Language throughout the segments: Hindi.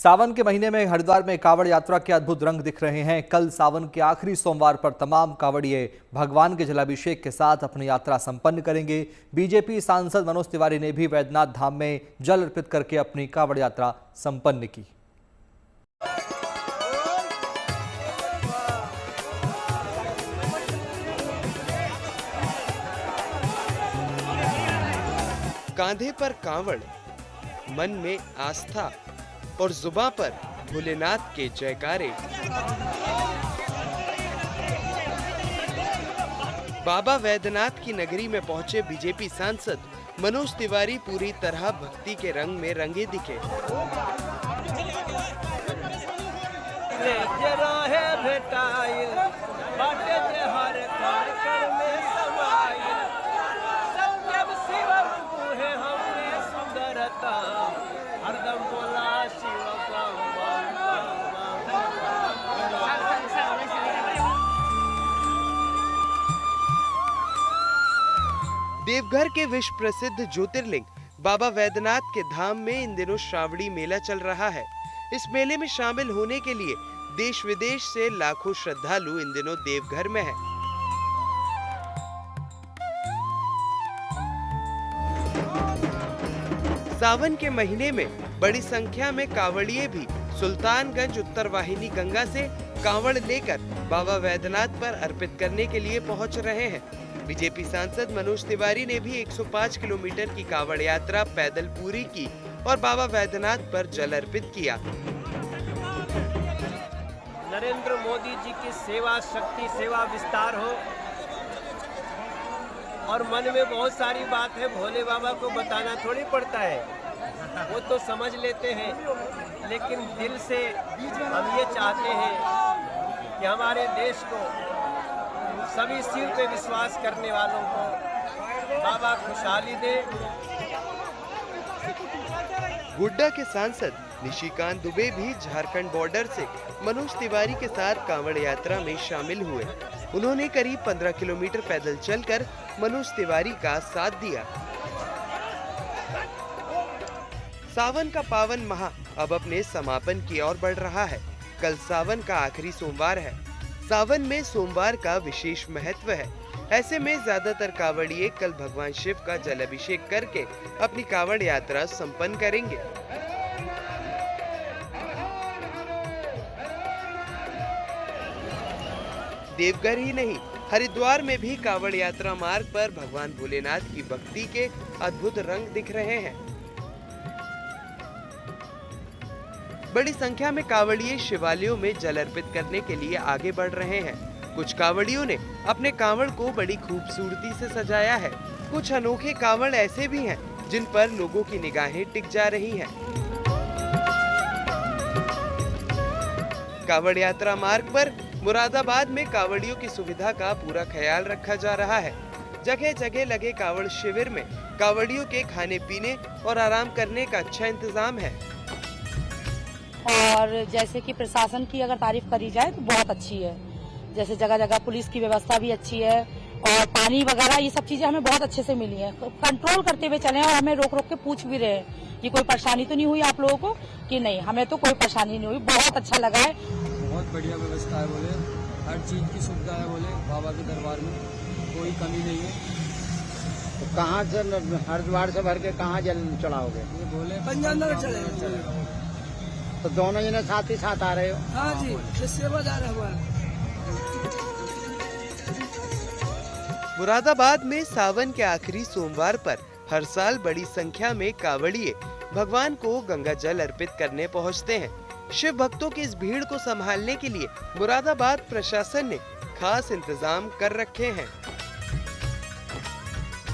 सावन के महीने में हरिद्वार में कांवड़ यात्रा के अद्भुत रंग दिख रहे हैं। कल सावन के आखिरी सोमवार पर तमाम कांवड़िए भगवान के जलाभिषेक के साथ अपनी यात्रा संपन्न करेंगे। बीजेपी सांसद मनोज तिवारी ने भी वैद्यनाथ धाम में जल अर्पित करके अपनी कांवड़ यात्रा संपन्न की। कांधे पर कांवड़, मन में आस्था और जुबां पर भोलेनाथ के जयकारे। बाबा वैद्यनाथ की नगरी में पहुंचे बीजेपी सांसद मनोज तिवारी पूरी तरह भक्ति के रंग में रंगे दिखे। देवघर के विश्व प्रसिद्ध ज्योतिर्लिंग बाबा वैद्यनाथ के धाम में इन दिनों श्रावणी मेला चल रहा है। इस मेले में शामिल होने के लिए देश विदेश से लाखों श्रद्धालु इन दिनों देवघर में हैं। सावन के महीने में बड़ी संख्या में कांवड़िए भी सुल्तानगंज उत्तर वाहिनी गंगा से कांवड़ लेकर बाबा वैद्यनाथ पर अर्पित करने के लिए पहुंच रहे हैं। बीजेपी सांसद मनोज तिवारी ने भी 105 किलोमीटर की कांवड़ यात्रा पैदल पूरी की और बाबा वैद्यनाथ पर जल अर्पित किया। नरेंद्र मोदी जी की सेवा शक्ति, सेवा विस्तार हो और मन में बहुत सारी बात है, भोले बाबा को बताना थोड़ी पड़ता है, वो तो समझ लेते हैं, लेकिन दिल से हम ये चाहते हैं कि हमारे देश को, सभी शिव पे विश्वास करने वालों को बाबा खुशहाली दे। गोड्डा के सांसद निशिकांत दुबे भी झारखंड बॉर्डर से मनोज तिवारी के साथ कांवड़ यात्रा में शामिल हुए। उन्होंने करीब 15 किलोमीटर पैदल चलकर मनोज तिवारी का साथ दिया। सावन का पावन माह अब अपने समापन की ओर बढ़ रहा है। कल सावन का आखिरी सोमवार है। सावन में सोमवार का विशेष महत्व है। ऐसे में ज्यादातर कांवड़िए कल भगवान शिव का जलाभिषेक करके अपनी कांवड़ यात्रा संपन्न करेंगे। देवघर ही नहीं, हरिद्वार में भी कांवड़ यात्रा मार्ग पर भगवान भोलेनाथ की भक्ति के अद्भुत रंग दिख रहे हैं। बड़ी संख्या में कांवड़िए शिवालयों में जल अर्पित करने के लिए आगे बढ़ रहे हैं। कुछ कांवड़ियों ने अपने कांवड़ को बड़ी खूबसूरती से सजाया है। कुछ अनोखे कांवड़ ऐसे भी हैं जिन पर लोगों की निगाहें टिक जा रही हैं। कांवड़ यात्रा मार्ग पर मुरादाबाद में कांवड़ियों की सुविधा का पूरा ख्याल रखा जा रहा है। जगह जगह लगे कांवड़ शिविर में कांवड़ियों के खाने पीने और आराम करने का अच्छा इंतजाम है। और जैसे कि प्रशासन की अगर तारीफ करी जाए तो बहुत अच्छी है। जैसे जगह जगह पुलिस की व्यवस्था भी अच्छी है और पानी वगैरह ये सब चीजें हमें बहुत अच्छे से मिली हैं। कंट्रोल करते हुए चले और हमें रोक रोक के पूछ भी रहे हैं कि कोई परेशानी तो नहीं हुई आप लोगों को, कि नहीं, हमें तो कोई परेशानी नहीं हुई। बहुत अच्छा लगा है। बहुत बढ़िया व्यवस्था है, बोले हर चीज की सुविधा है, बोले बाबा के दरबार में कोई कमी नहीं है। तो कहाँ से हरिद्वार से भर के कहाँ जल चढ़ाओगे? ये बोले पंजाब चले तो दोनों जने साथ ही साथ आ रहे हो? हाँ जी, सेवादार हुआ। मुरादाबाद में सावन के आखिरी सोमवार पर हर साल बड़ी संख्या में कांवड़िए भगवान को गंगा जल अर्पित करने पहुंचते हैं। शिव भक्तों की इस भीड़ को संभालने के लिए मुरादाबाद प्रशासन ने खास इंतजाम कर रखे हैं।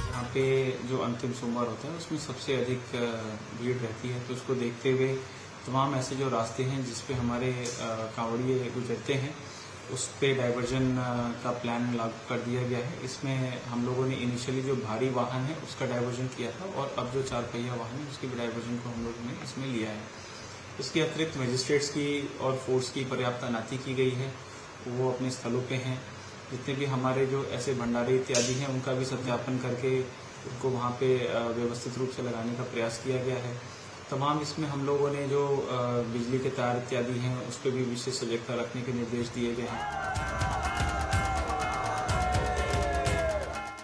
यहाँ पे जो अंतिम सोमवार होता है उसमें सबसे अधिक भीड़ रहती है, तो उसको देखते हुए तमाम ऐसे जो रास्ते हैं जिसपे हमारे कांवड़िए गुजरते हैं उस पे डाइवर्जन का प्लान लागू कर दिया गया है। इसमें हम लोगों ने इनिशियली जो भारी वाहन है उसका डाइवर्जन किया था और अब जो 4 पहिया वाहन है उसके भी डाइवर्जन को हम लोगों ने इसमें लिया है। इसके अतिरिक्त मजिस्ट्रेट्स की और फोर्स की पर्याप्त तैनाती की गई है, वो अपने स्थलों पे हैं। जितने भी हमारे जो ऐसे भंडारे इत्यादि हैं उनका भी सत्यापन करके उनको वहाँ पे व्यवस्थित रूप से लगाने का प्रयास किया गया है। तमाम इसमें हम लोगों ने जो बिजली बिजली के तार इत्यादि हैं उस पर भी विशेष सजगता रखने के निर्देश दिए गए हैं।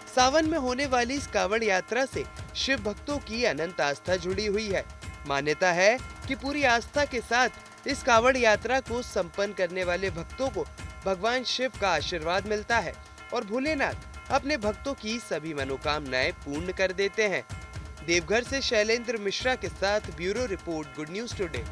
सावन में होने वाली इस कांवड़ यात्रा से शिव भक्तों की अनंत आस्था जुड़ी हुई है। मान्यता है कि पूरी आस्था के साथ इस कांवड़ यात्रा को संपन्न करने वाले भक्तों को भगवान शिव का आशीर्वाद मिलता है और भोलेनाथ अपने भक्तों की सभी मनोकामनाएं पूर्ण कर देते हैं। देवघर से शैलेंद्र मिश्रा के साथ bureau report, good news today.